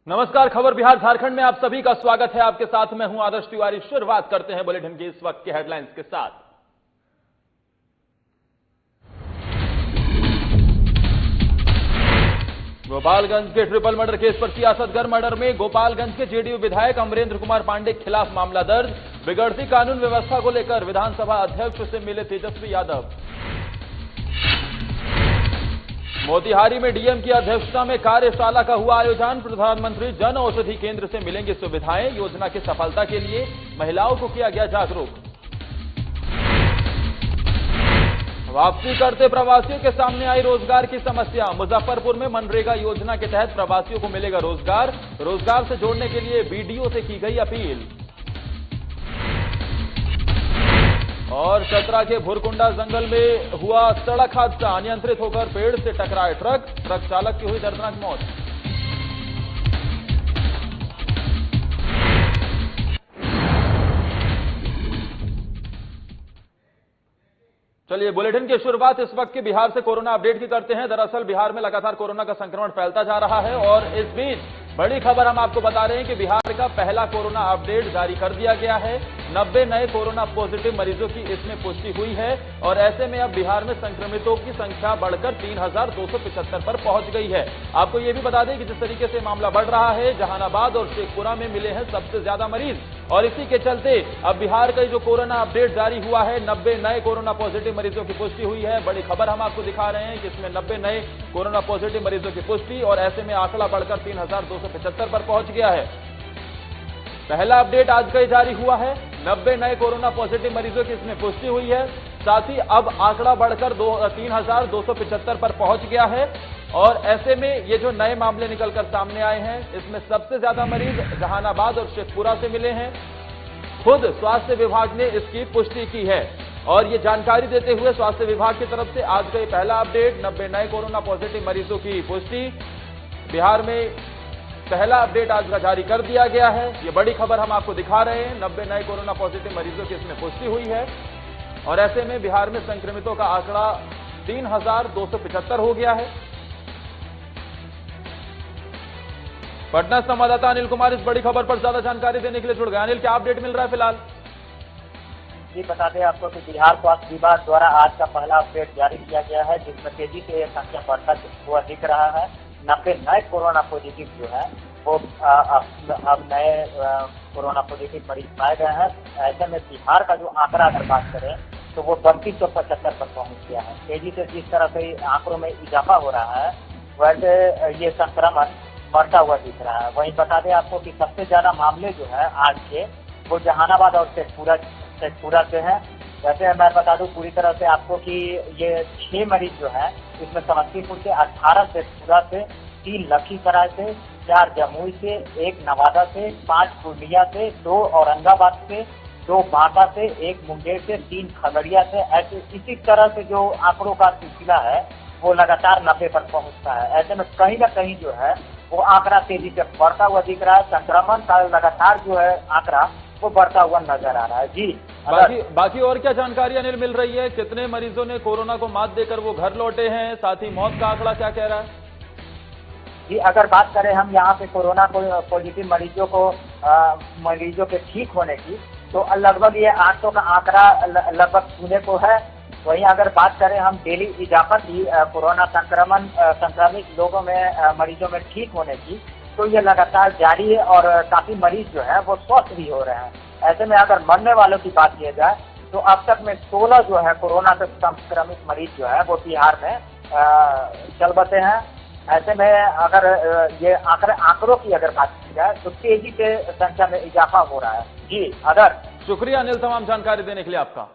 नमस्कार। खबर बिहार झारखंड में आप सभी का स्वागत है। आपके साथ मैं हूं आदर्श तिवारी। शुरुआत करते हैं बुलेटिन की इस वक्त के हेडलाइंस के साथ। गोपालगंज के ट्रिपल मर्डर केस पर सियासतगर्म। मर्डर में गोपालगंज के जेडीयू विधायक अमरेंद्र कुमार पांडे के खिलाफ मामला दर्ज। बिगड़ती कानून व्यवस्था को लेकर विधानसभा अध्यक्ष से मिले तेजस्वी यादव। मोतिहारी में डीएम की अध्यक्षता में कार्यशाला का हुआ आयोजन। प्रधानमंत्री जन औषधि केंद्र से मिलेंगी सुविधाएं। योजना की सफलता के लिए महिलाओं को किया गया जागरूक। वापसी करते प्रवासियों के सामने आई रोजगार की समस्या। मुजफ्फरपुर में मनरेगा योजना के तहत प्रवासियों को मिलेगा रोजगार। रोजगार से जोड़ने के लिए बीडीओ से की गई अपील। और चतरा के भुरकुंडा जंगल में हुआ सड़क हादसा। अनियंत्रित होकर पेड़ से टकराए ट्रक चालक की हुई दर्दनाक मौत। चलिए बुलेटिन की शुरुआत इस वक्त के बिहार से कोरोना अपडेट की करते हैं। दरअसल बिहार में लगातार कोरोना का संक्रमण फैलता जा रहा है और इस बीच बड़ी खबर हम आपको बता रहे हैं कि बिहार का पहला कोरोना अपडेट जारी कर दिया गया है। 90 नए कोरोना पॉजिटिव मरीजों की इसमें पुष्टि हुई है और ऐसे में अब बिहार में संक्रमितों की संख्या बढ़कर 3275 पर पहुंच गई है। आपको यह भी बता दें कि जिस तरीके से मामला बढ़ रहा है, जहानाबाद और शेखपुरा में मिले हैं सबसे ज्यादा मरीज और इसी के चलते अब बिहार का जो कोरोना अपडेट जारी हुआ है, 90 नए कोरोना पॉजिटिव मरीजों की पुष्टि हुई है। बड़ी खबर हम आपको दिखा रहे हैं कि इसमें 90 नए कोरोना पॉजिटिव मरीजों की पुष्टि और ऐसे में आंकड़ा बढ़कर 3275 पर पहुंच गया है। पहला अपडेट आज का ही जारी हुआ है। 90 नए कोरोना पॉजिटिव मरीजों की इसमें पुष्टि हुई है। साथ ही अब आंकड़ा बढ़कर 3275 पर पहुंच गया है और ऐसे में ये जो नए मामले निकलकर सामने आए हैं, इसमें सबसे ज्यादा मरीज जहानाबाद और शेखपुरा से मिले हैं। खुद स्वास्थ्य विभाग ने इसकी पुष्टि की है और ये जानकारी देते हुए स्वास्थ्य विभाग की तरफ से आज का ये पहला अपडेट, 90 नए कोरोना पॉजिटिव मरीजों की पुष्टि। बिहार में पहला अपडेट आज का जारी कर दिया गया है। ये बड़ी खबर हम आपको दिखा रहे हैं। 90 नए कोरोना पॉजिटिव मरीजों की इसमें पुष्टि हुई है और ऐसे में बिहार में संक्रमितों का आंकड़ा 3275 हो गया है। पटना संवाददाता अनिल कुमार इस बड़ी खबर पर ज्यादा जानकारी देने के लिए जुड़ गए। अनिल, क्या अपडेट मिल रहा है फिलहाल? जी, बता दें आपको कि बिहार स्वास्थ्य विभाग द्वारा आज का पहला अपडेट जारी किया गया है, जिसमें तेजी से यह संख्या बढ़ता हुआ दिख रहा है। 90 नए कोरोना पॉजिटिव जो है वो अब नए कोरोना पॉजिटिव मरीज पाए गए हैं। ऐसे में बिहार का जो आंकड़ा अगर बात करें तो वो 3275 पर पहुंच गया है। तेजी से जिस तरह से आंकड़ों में इजाफा हो रहा है, वैसे ये संक्रमण बढ़ता हुआ दिख रहा है। वहीं बता दें आपको कि सबसे ज्यादा मामले जो है आज के वो जहानाबाद और शेखपुरा से हैं। वैसे मैं बता दूं पूरी तरह से आपको कि ये 6 मरीज जो है इसमें समस्तीपुर से, 18 शेखपुरा से, 3 लखीसराय से, 4 जमुई से, 1 नवादा से, 5 पूर्णिया से, 2 औरंगाबाद से, 2 बांका से, 1 मुंगेर से, 3 खगड़िया से। ऐसे इसी तरह से जो आंकड़ों का सिलसिला है वो लगातार 90 पर पहुंचता है। ऐसे में कहीं ना कहीं जो है वो आंकड़ा तेजी से बढ़ता हुआ दिख रहा है। संक्रमण का लगातार जो है आंकड़ा वो बढ़ता हुआ नजर आ रहा है। जी, बाकी और क्या जानकारी अनिल मिल रही है? कितने मरीजों ने कोरोना को मात देकर वो घर लौटे हैं? साथ ही मौत का आंकड़ा क्या कह रहा है? जी, अगर बात करें हम यहाँ पे कोरोना पॉजिटिव मरीजों के ठीक होने की, तो लगभग ये 800 का आंकड़ा लगभग छूने को है। वहीं अगर बात करें हम डेली इजाफा की कोरोना संक्रमित लोगों में मरीजों में ठीक होने की, तो ये लगातार जारी है और काफी मरीज जो है वो स्वस्थ भी हो रहे हैं। ऐसे में अगर मरने वालों की बात की जाए तो अब तक में 16 जो है कोरोना से संक्रमित मरीज जो है वो बिहार में चल बसे हैं। ऐसे में अगर ये आंकड़ों की अगर बात की जाए तो तेजी से संख्या में इजाफा हो रहा है। जी अगर शुक्रिया अनिल तमाम जानकारी देने के लिए आपका।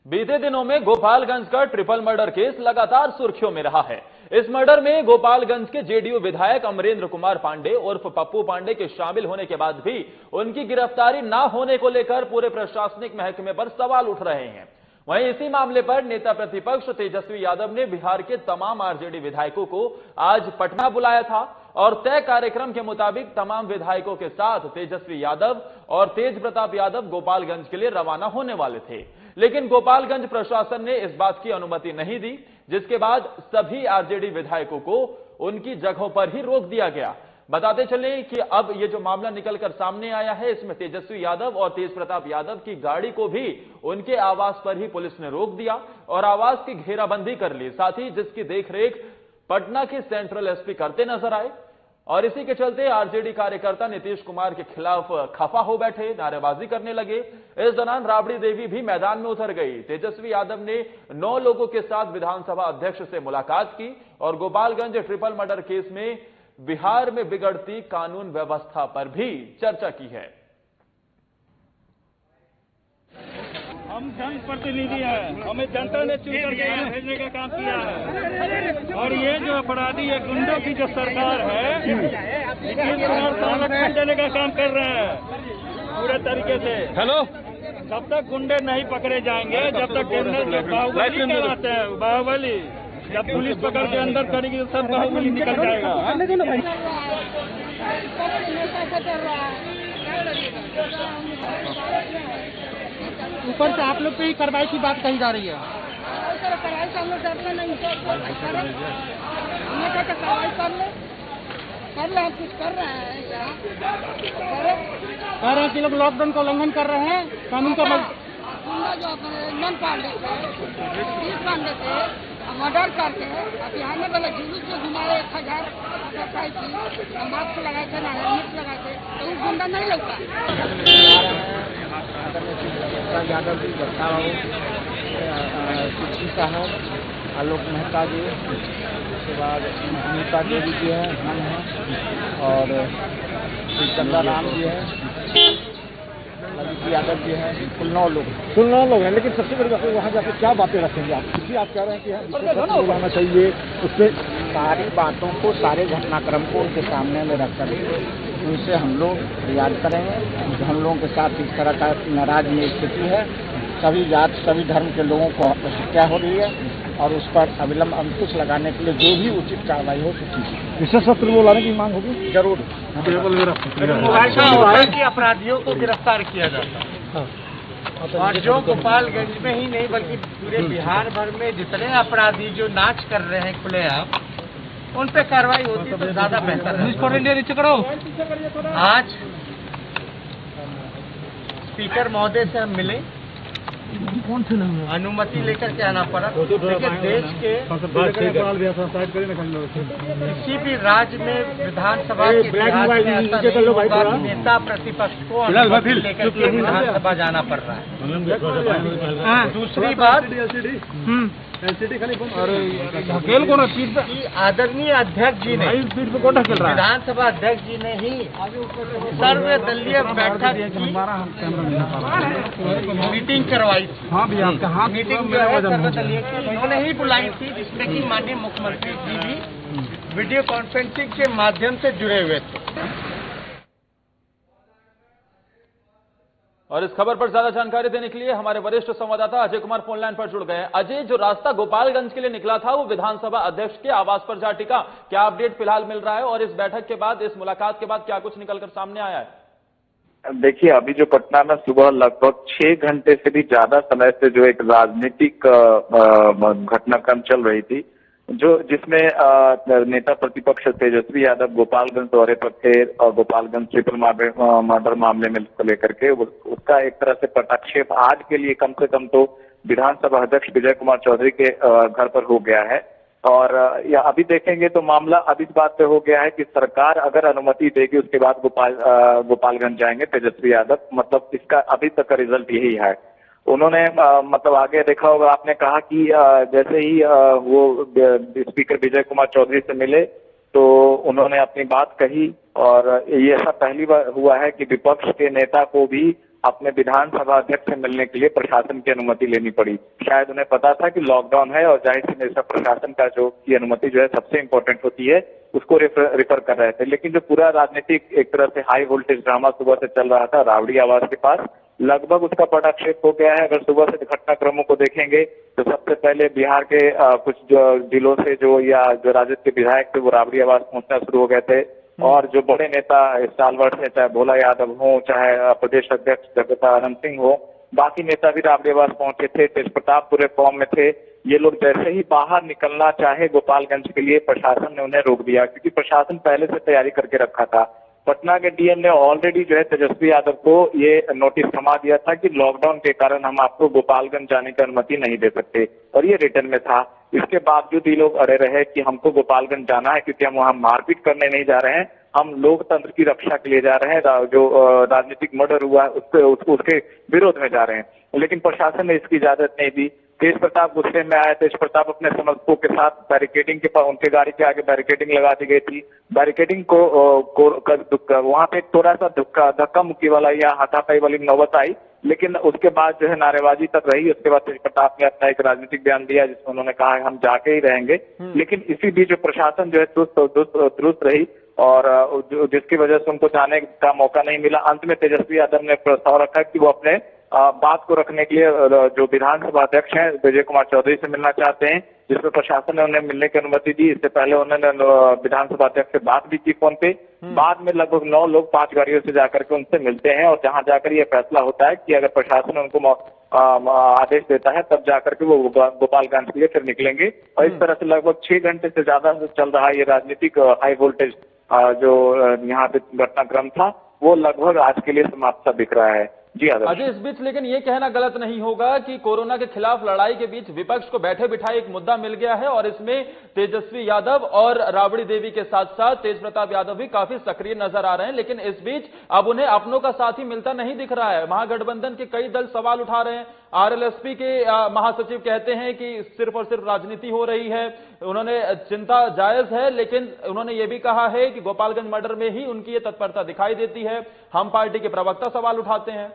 बीते दिनों में गोपालगंज का ट्रिपल मर्डर केस लगातार सुर्खियों में रहा है। इस मर्डर में गोपालगंज के जेडीयू विधायक अमरेंद्र कुमार पांडे उर्फ पप्पू पांडे के शामिल होने के बाद भी उनकी गिरफ्तारी न होने को लेकर पूरे प्रशासनिक महकमे पर सवाल उठ रहे हैं। वहीं इसी मामले पर नेता प्रतिपक्ष तेजस्वी यादव ने बिहार के तमाम आरजेडी विधायकों को आज पटना बुलाया था और तय कार्यक्रम के मुताबिक तमाम विधायकों के साथ तेजस्वी यादव और तेज प्रताप यादव गोपालगंज के लिए रवाना होने वाले थे। लेकिन गोपालगंज प्रशासन ने इस बात की अनुमति नहीं दी, जिसके बाद सभी आरजेडी विधायकों को उनकी जगहों पर ही रोक दिया गया। बताते चलें कि अब ये जो मामला निकलकर सामने आया है, इसमें तेजस्वी यादव और तेज प्रताप यादव की गाड़ी को भी उनके आवास पर ही पुलिस ने रोक दिया और आवास की घेराबंदी कर ली। साथ ही जिसकी देखरेख पटना के सेंट्रल एसपी करते नजर आए और इसी के चलते आरजेडी कार्यकर्ता नीतीश कुमार के खिलाफ खफा हो बैठे, नारेबाजी करने लगे। इस दौरान राबड़ी देवी भी मैदान में उतर गई। तेजस्वी यादव ने 9 लोगों के साथ विधानसभा अध्यक्ष से मुलाकात की और गोपालगंज ट्रिपल मर्डर केस में बिहार में बिगड़ती कानून व्यवस्था पर भी चर्चा की है। हम जनप्रतिनिधि हैं, हमें जनता ने चुन करके यहाँ भेजने का काम किया है और ये जो अपराधी है, गुंडों की जो सरकार है, नीतीश कुमार सालक खन देने का काम कर रहे हैं पूरे तरीके से। हेलो, जब तक गुंडे नहीं पकड़े जाएंगे, जब तक बाहुबली कहलाते हैं, बाहुबली जब पुलिस पकड़ के अंदर करेगी तो सब बाहुबली निकल जाएगा। ऊपर से आप लोग पे ही कार्रवाई की बात कही जा रही है। कार्रवाई से हम लोग डरते नहीं, हमने कहा कार्रवाई कर ले, हम कुछ कर रहे हैं यहाँ, कह रहे हैं कि लोग लॉकडाउन का उल्लंघन कर रहे हैं, कानून का जो नन पांडे थे मर्डर करके बिहार में पहले जुलूस में घुमाए 1000 मास्क लगाए थे ना हेलमेट लगाए थे, तो वो गुंडा नहीं लगता। यादव जी, बता साहब, आलोक मेहता जी, उसके बाद अनीता देवी जी है, हम हैं और चंदा राम जी है, यादव जी हैं, कुल 9 लोग हैं। लेकिन सबसे बड़ी बात है वहाँ जाकर क्या बातें रखेंगे आप? क्योंकि आप कह रहे हैं कि होना चाहिए, उससे सारी बातों को, सारे घटनाक्रम को उनके सामने में रखकर उनसे हम लोग याद करेंगे। हम लोगों के साथ इस तरह का नाराज ये स्थिति है, सभी जात सभी धर्म के लोगों को हत्या हो रही है और उस पर अविलंब अंकुश लगाने के लिए जो भी उचित कार्रवाई हो सकती विशेष सत्र बुलाने की मांग होगी। जरूर के अपराधियों को गिरफ्तार किया जाता है और जो गोपालगंज में ही नहीं बल्कि पूरे बिहार भर में जितने अपराधी जो नाच कर रहे हैं खुलेआम, उन पे कार्रवाई होती तो ज्यादा बेहतर है। आज स्पीकर महोदय से हम मिले, अनुमति लेकर के आना पड़ा। देखिए, देश के किसी भी राज्य में विधानसभा के इतिहास में ऐसा नहीं होगा कि नेता प्रतिपक्ष को अनुमति लेकर के विधानसभा जाना पड़ रहा है। दूसरी बात, ढकेल को कि आदरणीय अध्यक्ष जी ने, विधानसभा अध्यक्ष जी ने ही सर्वदलीय बैठक की मीटिंग करवाई थी। मीटिंग जो है सर्वदलीय की उन्होंने ही बुलाई थी, जिसमें कि माननीय मुख्यमंत्री जी भी वीडियो कॉन्फ्रेंसिंग के माध्यम से जुड़े हुए थे। और इस खबर पर ज्यादा जानकारी देने के लिए हमारे वरिष्ठ संवाददाता अजय कुमार फोन लाइन पर जुड़ गए हैं। अजय, जो रास्ता गोपालगंज के लिए निकला था वो विधानसभा अध्यक्ष के आवास पर जा टिका, क्या अपडेट फिलहाल मिल रहा है और इस बैठक के बाद, इस मुलाकात के बाद क्या कुछ निकलकर सामने आया है? देखिए, अभी जो पटना में सुबह लगभग 6 घंटे से भी ज्यादा समय से जो एक राजनीतिक घटनाक्रम चल रही थी, जिसमें नेता प्रतिपक्ष तेजस्वी यादव गोपालगंज दौरे पर थे और गोपालगंज ट्रिपल मर्डर मामले में लेकर के उसका एक तरह से पटाक्षेप आज के लिए कम से कम तो विधानसभा अध्यक्ष विजय कुमार चौधरी के घर पर हो गया है। और अभी देखेंगे तो मामला अब इस बात पे हो गया है कि सरकार अगर अनुमति देगी उसके बाद गोपालगंज जाएंगे तेजस्वी यादव। मतलब इसका अभी तक का रिजल्ट यही है। उन्होंने मतलब आगे देखा होगा, आपने कहा कि जैसे ही वो स्पीकर विजय कुमार चौधरी से मिले तो उन्होंने अपनी बात कही और ये ऐसा पहली बार हुआ है कि विपक्ष के नेता को भी अपने विधानसभा अध्यक्ष से मिलने के लिए प्रशासन की अनुमति लेनी पड़ी। शायद उन्हें पता था कि लॉकडाउन है और जाहिर सी नेता प्रशासन का जो की अनुमति जो है सबसे इम्पोर्टेंट होती है, उसको रेफर कर रहे थे। लेकिन जो पूरा राजनीतिक एक तरह से हाई वोल्टेज ड्रामा सुबह से चल रहा था राबड़ी आवास के पास, लगभग उसका पटाक्षेप हो गया है। अगर सुबह से घटनाक्रमों को देखेंगे तो सबसे पहले बिहार के कुछ जो जिलों से जो राजद के विधायक थे वो राबड़ी आवास पहुंचना शुरू हो गए थे और जो बड़े नेता स्टालवर्ड से, चाहे भोला यादव हो, चाहे प्रदेश अध्यक्ष जगता आनंद सिंह हो, बाकी नेता भी राबड़ी आवास पहुंचे थे, तेज प्रताप पूरे फॉर्म में थे। ये लोग जैसे ही बाहर निकलना चाहे गोपालगंज के लिए, प्रशासन ने उन्हें रोक दिया, क्योंकि प्रशासन पहले से तैयारी करके रखा था। पटना के डीएम ने ऑलरेडी जो है तेजस्वी यादव को ये नोटिस थमा दिया था कि लॉकडाउन के कारण हम आपको गोपालगंज जाने की अनुमति नहीं दे सकते, और ये रिटर्न में था। इसके बावजूद ये लोग अड़े रहे कि हमको गोपालगंज जाना है, क्योंकि हम वहां मारपीट करने नहीं जा रहे हैं, हम लोकतंत्र की रक्षा के लिए जा रहे हैं। जो राजनीतिक मर्डर हुआ है उसके विरोध में जा रहे हैं, लेकिन प्रशासन ने इसकी इजाजत नहीं दी। तेज प्रताप गुस्से में आए। तेज प्रताप अपने समर्थकों के साथ बैरिकेडिंग के उनके गाड़ी के आगे बैरिकेडिंग लगा दी गई थी। बैरिकेडिंग को वहां पे थोड़ा सा धक्का मुक्की वाला या हाथापाई वाली नौबत आई, लेकिन उसके बाद जो है नारेबाजी तक रही। उसके बाद तेज प्रताप ने अपना एक राजनीतिक बयान दिया जिसमें उन्होंने कहा है हम जाके ही रहेंगे। लेकिन इसी बीच जो प्रशासन जो है दुरुस्त रही, और जिसकी वजह से उनको जाने का मौका नहीं मिला। अंत में तेजस्वी यादव ने प्रस्ताव रखा कि वो अपने बात को रखने के लिए जो विधानसभा अध्यक्ष हैं विजय कुमार चौधरी से मिलना चाहते हैं, जिसमें प्रशासन ने उन्हें मिलने की अनुमति दी। इससे पहले उन्होंने विधानसभा अध्यक्ष से बात भी की फोन पे। बाद में लगभग 9 लोग 5 गाड़ियों से जाकर के उनसे मिलते हैं, और जहां जाकर ये फैसला होता है कि अगर प्रशासन उनको आदेश देता है तब जाकर के वो गोपालगंज के लिए फिर निकलेंगे। और इस तरह से लगभग 6 घंटे से ज्यादा चल रहा ये राजनीतिक हाई वोल्टेज जो यहाँ पे घटनाक्रम था, वो लगभग आज के लिए समाप्त सा दिख रहा है। जी अजय, इस बीच लेकिन ये कहना गलत नहीं होगा कि कोरोना के खिलाफ लड़ाई के बीच विपक्ष को बैठे बिठाए एक मुद्दा मिल गया है, और इसमें तेजस्वी यादव और राबड़ी देवी के साथ साथ तेज प्रताप यादव भी काफी सक्रिय नजर आ रहे हैं। लेकिन इस बीच अब उन्हें अपनों का साथी मिलता नहीं दिख रहा है। महागठबंधन के कई दल सवाल उठा रहे हैं। आरएलएसपी के महासचिव कहते हैं कि सिर्फ और सिर्फ राजनीति हो रही है। उन्होंने चिंता जायज है, लेकिन उन्होंने ये भी कहा है कि गोपालगंज मर्डर में ही उनकी ये तत्परता दिखाई देती है। हम पार्टी के प्रवक्ता सवाल उठाते हैं।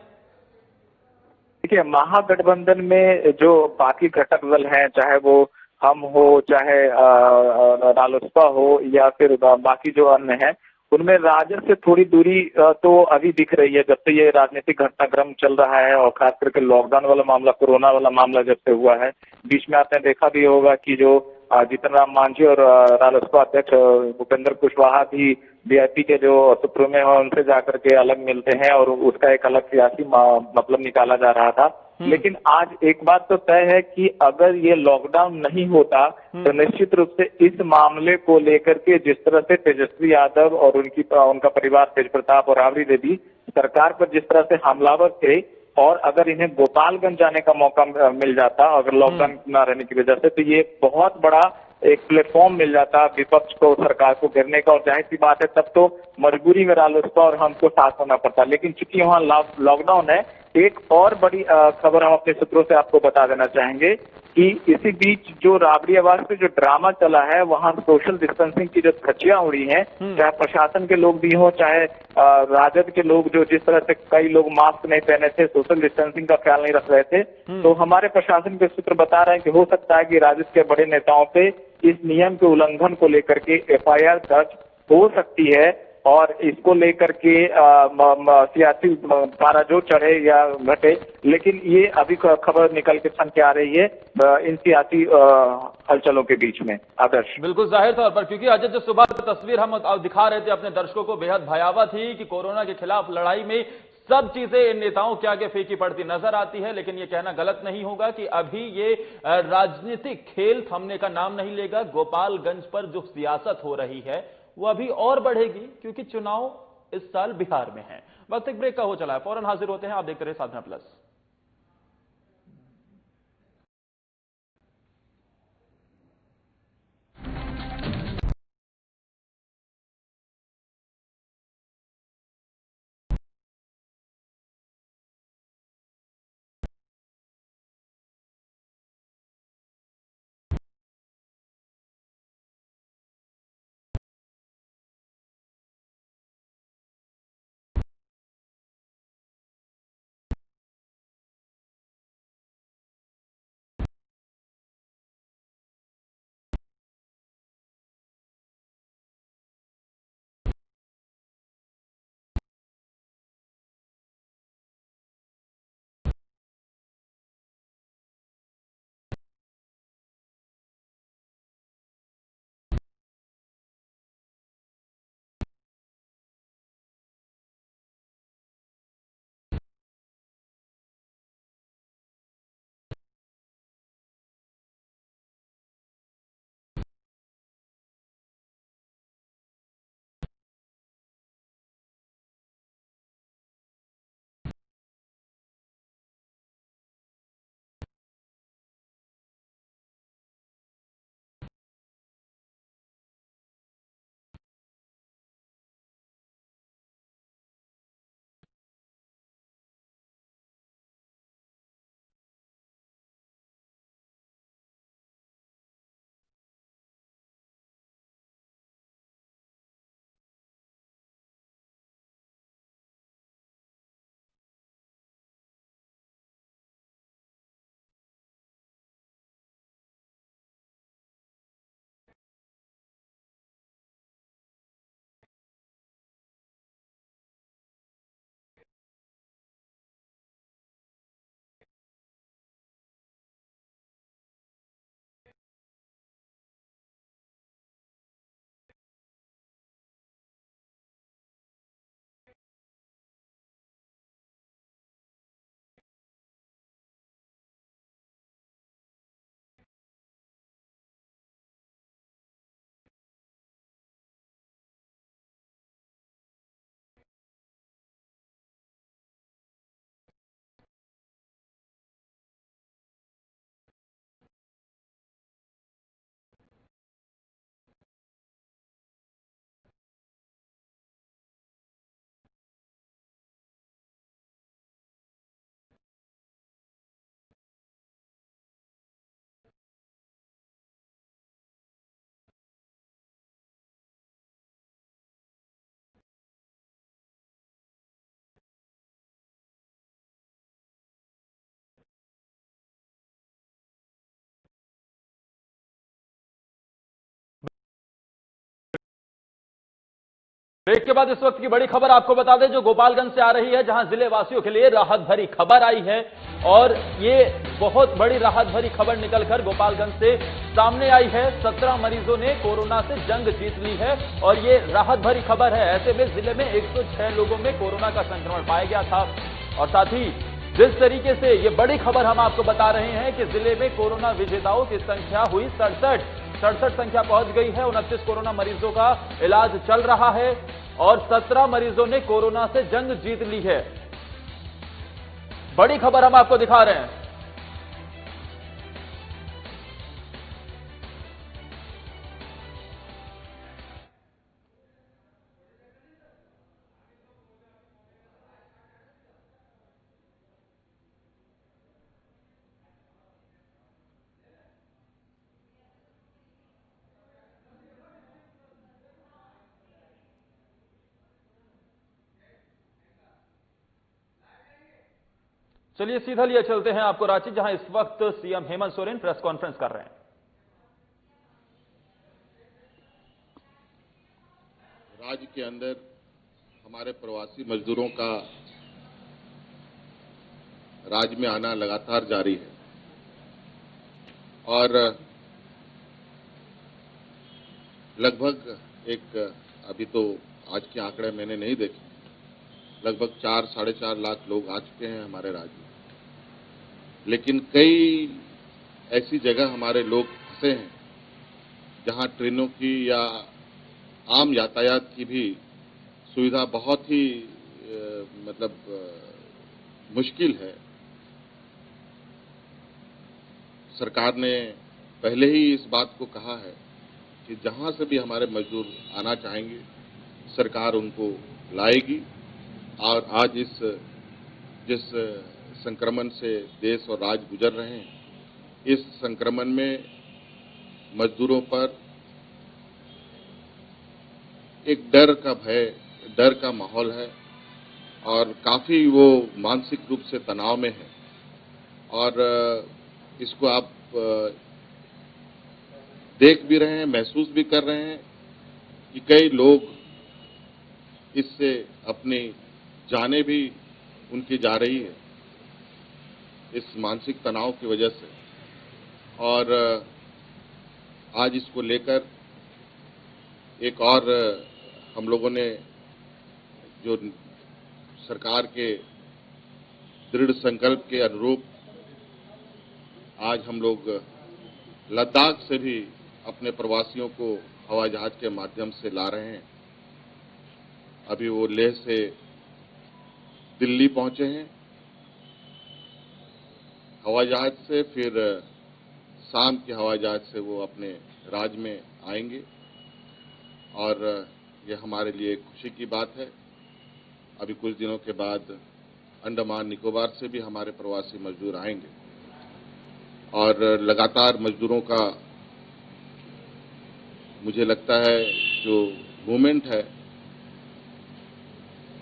देखिए, महागठबंधन में जो बाकी घटक दल हैं, चाहे वो हम हो, चाहे रालोसपा हो, या फिर बाकी जो अन्य हैं, उनमें राजद से थोड़ी दूरी तो अभी दिख रही है जब से ये राजनीतिक घटनाक्रम चल रहा है, और खास करके लॉकडाउन वाला मामला, कोरोना वाला मामला जब से हुआ है। बीच में आपने देखा भी होगा कि जो जीतन राम मांझी और रालोसपा अध्यक्ष भूपेंद्र कुशवाहा भी बीआईपी के जो सुप्रीमो हैं उनसे जाकर के अलग मिलते हैं, और उसका एक अलग सियासी मतलब निकाला जा रहा था। लेकिन आज एक बात तो तय है कि अगर ये लॉकडाउन नहीं होता तो निश्चित रूप से इस मामले को लेकर के जिस तरह से तेजस्वी यादव और उनका परिवार तेज प्रताप और राबड़ी देवी सरकार पर जिस तरह से हमलावर थे, और अगर इन्हें गोपालगंज जाने का मौका मिल जाता अगर लॉकडाउन न रहने की वजह से, तो ये बहुत बड़ा एक प्लेटफॉर्म मिल जाता विपक्ष को, सरकार को घेरने का। और जाहिर सी बात है तब तो मजबूरी में रालोसपा और हमको साथ होना पड़ता। लेकिन चूंकि वहाँ लॉकडाउन है, एक और बड़ी खबर हम अपने सूत्रों से आपको बता देना चाहेंगे कि इसी बीच जो राबड़ी आवास पे जो ड्रामा चला है, वहाँ सोशल डिस्टेंसिंग की जो धज्जियां उड़ी हैं, चाहे प्रशासन के लोग भी हों, चाहे राजद के लोग, जो जिस तरह से कई लोग मास्क नहीं पहने थे, सोशल डिस्टेंसिंग का ख्याल नहीं रख रहे थे, तो हमारे प्रशासन के सूत्र बता रहे हैं कि हो सकता है कि राजद के बड़े नेताओं पे इस नियम के उल्लंघन को लेकर के एफआईआर दर्ज हो सकती है, और इसको लेकर के सियासी पारा जो चढ़े या घटे, लेकिन ये अभी खबर निकल के सामने आ रही है इन सियासी हलचलों के बीच में। आदर्श, बिल्कुल जाहिर तौर पर, क्योंकि आज जो सुबह की तस्वीर हम दिखा रहे थे अपने दर्शकों को बेहद भयावह थी कि कोरोना के खिलाफ लड़ाई में सब चीजें इन नेताओं के आगे फीकी पड़ती नजर आती है। लेकिन ये कहना गलत नहीं होगा कि अभी ये राजनीतिक खेल थमने का नाम नहीं लेगा। गोपालगंज पर जो सियासत हो रही है वो अभी और बढ़ेगी, क्योंकि चुनाव इस साल बिहार में है। वक्त एक ब्रेक का हो चला है, फौरन हाजिर होते हैं। आप देखते रहे साधना प्लस। ब्रेक के बाद इस वक्त की बड़ी खबर आपको बता दें जो गोपालगंज से आ रही है, जहां जिले वासियों के लिए राहत भरी खबर आई है और ये बहुत बड़ी राहत भरी खबर निकलकर गोपालगंज से सामने आई है। 17 मरीजों ने कोरोना से जंग जीत ली है और ये राहत भरी खबर है। ऐसे में जिले में 106 लोगों में कोरोना का संक्रमण पाया गया था और साथ ही जिस तरीके से ये बड़ी खबर हम आपको बता रहे हैं कि जिले में कोरोना विजेताओं की संख्या हुई 67 संख्या पहुंच गई है। 29 कोरोना मरीजों का इलाज चल रहा है और 17 मरीजों ने कोरोना से जंग जीत ली है। बड़ी खबर हम आपको दिखा रहे हैं। चलिए सीधा लिए चलते हैं आपको रांची, जहां इस वक्त CM Hemant Soren press conference कर रहे हैं। राज्य के अंदर हमारे प्रवासी मजदूरों का राज्य में आना लगातार जारी है और लगभग अभी तो आज के आंकड़े मैंने नहीं देखे, लगभग 4-4.5 लाख लोग आ चुके हैं हमारे राज्य में। लेकिन कई ऐसी जगह हमारे लोग फंसे हैं जहां ट्रेनों की या आम यातायात की भी सुविधा बहुत ही मुश्किल है। सरकार ने पहले ही इस बात को कहा है कि जहां से भी हमारे मजदूर आना चाहेंगे सरकार उनको लाएगी और आज जिस संक्रमण से देश और राज्य गुजर रहे हैं, इस संक्रमण में मजदूरों पर एक डर का माहौल है और काफी वो मानसिक रूप से तनाव में है और इसको आप देख भी रहे हैं, महसूस भी कर रहे हैं कि कई लोग इससे अपनी जानें भी उनकी जा रही है इस मानसिक तनाव की वजह से। और आज इसको लेकर एक और हम लोगों ने जो सरकार के दृढ़ संकल्प के अनुरूप आज हम लोग लद्दाख से भी अपने प्रवासियों को हवाई जहाज के माध्यम से ला रहे हैं। अभी वो लेह से दिल्ली पहुंचे हैं हवाई जहाज से, फिर शाम के हवाई जहाज से वो अपने राज्य में आएंगे और ये हमारे लिए एक खुशी की बात है। अभी कुछ दिनों के बाद अंडमान निकोबार से भी हमारे प्रवासी मजदूर आएंगे और लगातार मजदूरों का मुझे लगता है जो मूवमेंट है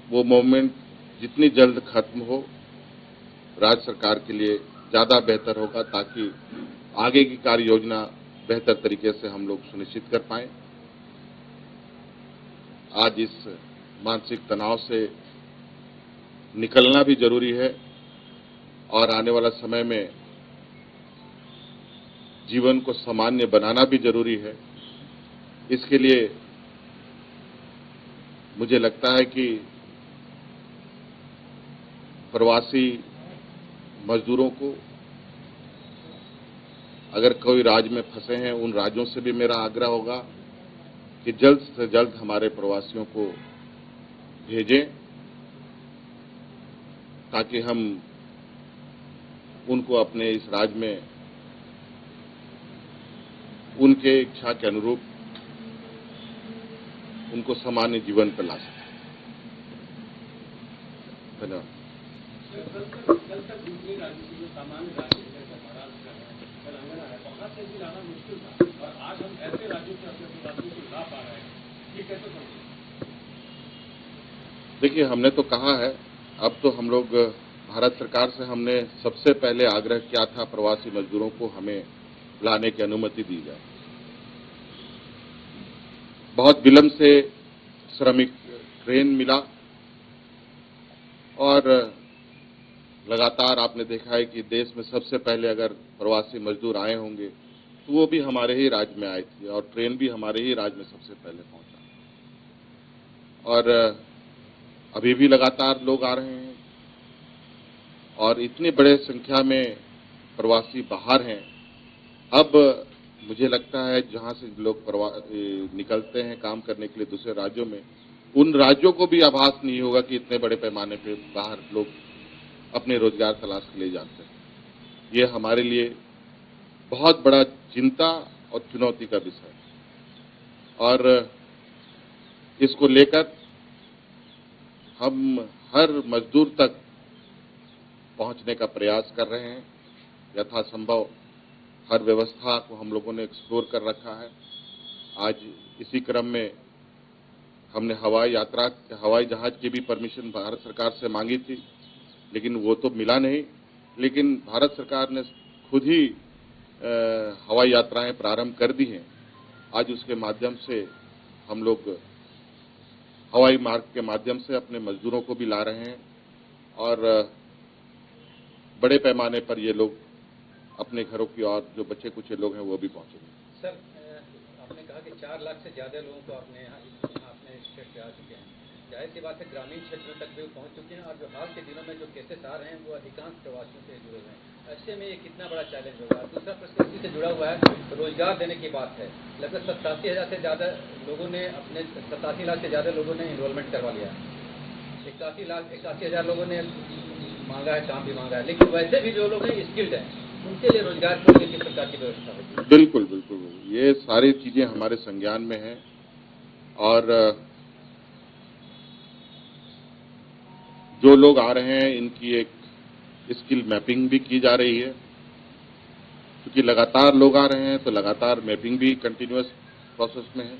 वो मूवमेंट जितनी जल्द खत्म हो राज्य सरकार के लिए ज्यादा बेहतर होगा, ताकि आगे की कार्य योजना बेहतर तरीके से हम लोग सुनिश्चित कर पाएं। आज इस मानसिक तनाव से निकलना भी जरूरी है और आने वाला समय में जीवन को सामान्य बनाना भी जरूरी है। इसके लिए मुझे लगता है कि प्रवासी मजदूरों को अगर कोई राज्य में फंसे हैं, उन राज्यों से भी मेरा आग्रह होगा कि जल्द से जल्द हमारे प्रवासियों को भेजें ताकि हम उनको अपने इस राज्य में उनके इच्छा के अनुरूप उनको सामान्य जीवन पर ला सकें। धन्यवाद। देखिए, हमने तो कहा है, अब तो हम लोग भारत सरकार से हमने सबसे पहले आग्रह किया था प्रवासी मजदूरों को हमें लाने की अनुमति दी जाए। बहुत विलंब से श्रमिक ट्रेन मिला और लगातार आपने देखा है कि देश में सबसे पहले अगर प्रवासी मजदूर आए होंगे तो वो भी हमारे ही राज्य में आए थे और ट्रेन भी हमारे ही राज्य में सबसे पहले पहुंचा। और अभी भी लगातार लोग आ रहे हैं और इतनी बड़े संख्या में प्रवासी बाहर हैं। अब मुझे लगता है जहां से लोग निकलते हैं काम करने के लिए दूसरे राज्यों में, उन राज्यों को भी आभास नहीं होगा कि इतने बड़े पैमाने पर बाहर लोग अपने रोजगार तलाश के लिए जाते हैं। ये हमारे लिए बहुत बड़ा चिंता और चुनौती का विषय है और इसको लेकर हम हर मजदूर तक पहुंचने का प्रयास कर रहे हैं। यथासंभव हर व्यवस्था को हम लोगों ने एक्सप्लोर कर रखा है। आज इसी क्रम में हमने हवाई जहाज की भी परमिशन भारत सरकार से मांगी थी, लेकिन वो तो मिला नहीं। लेकिन भारत सरकार ने खुद ही हवाई यात्राएं प्रारंभ कर दी हैं। आज उसके माध्यम से हम लोग हवाई मार्ग के माध्यम से अपने मजदूरों को भी ला रहे हैं और बड़े पैमाने पर ये लोग अपने घरों की और जो बच्चे कुछ लोग हैं वो भी पहुंचेंगे। सर, आपने कहा कि 4 लाख से ज्यादा लोगों को अपने स्टेट पे आ चुके हैं। जाहिर सी बात है ग्रामीण क्षेत्रों तक भी पहुंच चुके हैं और जो हाल के दिनों में जो केसेस आ रहे हैं वो अधिकांश प्रवासियों से जुड़े हुए हैं। ऐसे में ये कितना बड़ा चैलेंज होगा। दूसरा प्रश्न इसी से जुड़ा हुआ है, रोजगार देने की बात है। लगभग 87,000 से ज्यादा लोगों ने 87 लाख से ज्यादा लोगों ने एनरोलमेंट करवा लिया। 81,000 लोगों ने मांगा है, काम भी मांगा है, लेकिन वैसे भी जो लोग हैं स्किल्ड हैं उनके लिए रोजगार के लिए किस प्रकार की व्यवस्था होगी? बिल्कुल बिल्कुल, ये सारी चीजें हमारे संज्ञान में हैं और जो लोग आ रहे हैं इनकी एक स्किल मैपिंग भी की जा रही है। क्योंकि लगातार लोग आ रहे हैं तो लगातार मैपिंग भी कंटिन्यूअस प्रोसेस में है।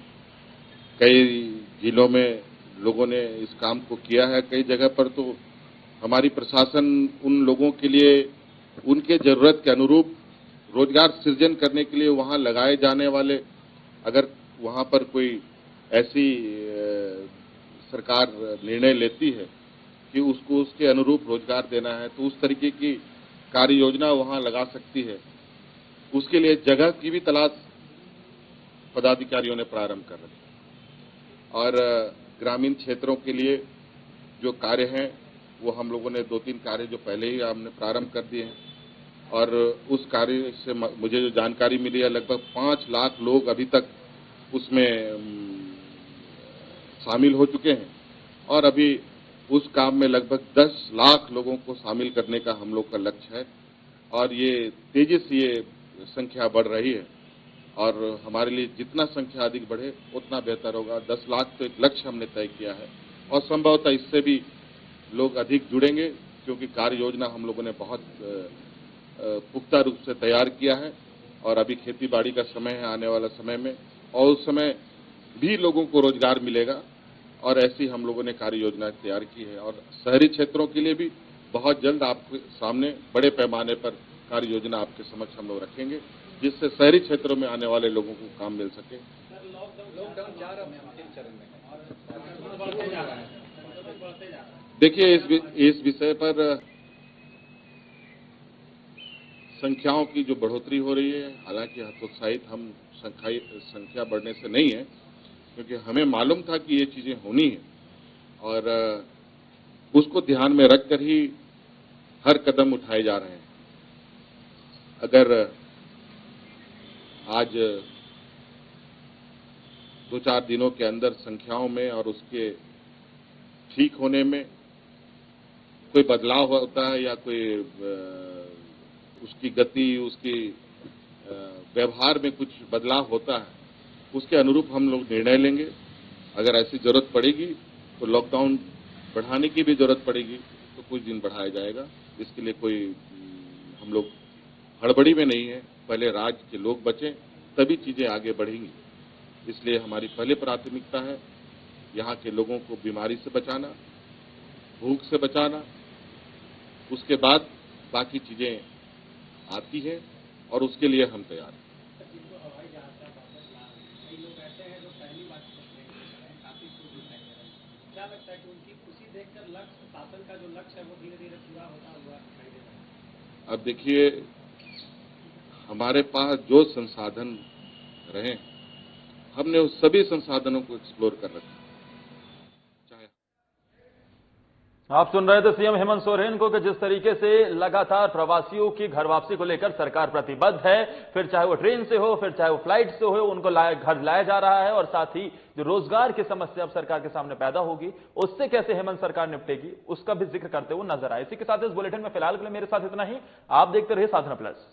कई जिलों में लोगों ने इस काम को किया है। कई जगह पर तो हमारी प्रशासन उन लोगों के लिए उनके जरूरत के अनुरूप रोजगार सृजन करने के लिए वहां लगाए जाने वाले, अगर वहां पर कोई ऐसी सरकार निर्णय लेती है कि उसको उसके अनुरूप रोजगार देना है तो उस तरीके की कार्य योजना वहां लगा सकती है। उसके लिए जगह की भी तलाश पदाधिकारियों ने प्रारंभ कर रखी है और ग्रामीण क्षेत्रों के लिए जो कार्य हैं वो हम लोगों ने 2-3 कार्य जो पहले ही हमने प्रारंभ कर दिए हैं और उस कार्य से मुझे जो जानकारी मिली है लगभग 5 लाख लोग अभी तक उसमें शामिल हो चुके हैं और अभी उस काम में लगभग 10 लाख लोगों को शामिल करने का हम लोग का लक्ष्य है और ये तेजी से ये संख्या बढ़ रही है और हमारे लिए जितना संख्या अधिक बढ़े उतना बेहतर होगा। 10 लाख तो एक लक्ष्य हमने तय किया है और संभवतः इससे भी लोग अधिक जुड़ेंगे क्योंकि कार्य योजना हम लोगों ने बहुत पुख्ता रूप से तैयार किया है और अभी खेती बाड़ी का समय है आने वाला समय में और उस समय भी लोगों को रोजगार मिलेगा और ऐसी हम लोगों ने कार्य योजना तैयार की है और शहरी क्षेत्रों के लिए भी बहुत जल्द आपके सामने बड़े पैमाने पर कार्य योजना आपके समक्ष हम लोग रखेंगे जिससे शहरी क्षेत्रों में आने वाले लोगों को काम मिल सके। लॉकडाउन जा रहा है अंतिम चरण में। देखिए इस विषय पर संख्याओं की जो बढ़ोतरी हो रही है, हालांकि हतोत्साहित हम संख्या बढ़ने से नहीं है क्योंकि हमें मालूम था कि ये चीजें होनी है और उसको ध्यान में रखकर ही हर कदम उठाए जा रहे हैं। अगर आज 2-4 दिनों के अंदर संख्याओं में और उसके ठीक होने में कोई बदलाव होता है या कोई उसकी गति उसकी व्यवहार में कुछ बदलाव होता है उसके अनुरूप हम लोग निर्णय लेंगे। अगर ऐसी जरूरत पड़ेगी तो लॉकडाउन बढ़ाने की भी जरूरत पड़ेगी तो कुछ दिन बढ़ाया जाएगा। इसके लिए कोई हम लोग हड़बड़ी में नहीं है। पहले राज्य के लोग बचें तभी चीजें आगे बढ़ेंगी। इसलिए हमारी पहली प्राथमिकता है यहाँ के लोगों को बीमारी से बचाना, भूख से बचाना, उसके बाद बाकी चीजें आती हैं और उसके लिए हम तैयार हैं। क्या लगता है कि उनकी खुशी देखकर लक्ष्य, शासन का जो लक्ष्य है वो धीरे धीरे पूरा होता हुआ दिखाई दे रहा है? अब देखिए, हमारे पास जो संसाधन रहे, हमने उस सभी संसाधनों को एक्सप्लोर कर रखा। आप सुन रहे थे सीएम हेमंत सोरेन को कि जिस तरीके से लगातार प्रवासियों की घर वापसी को लेकर सरकार प्रतिबद्ध है, फिर चाहे वो ट्रेन से हो, फिर चाहे वो फ्लाइट से हो, उनको घर लाया जा रहा है। और साथ ही जो रोजगार की समस्या अब सरकार के सामने पैदा होगी, उससे कैसे हेमंत सरकार निपटेगी, उसका भी जिक्र करते हुए नजर आए। इसी के साथ इस बुलेटिन में फिलहाल के लिए मेरे साथ इतना ही। आप देखते रहिए साधना प्लस।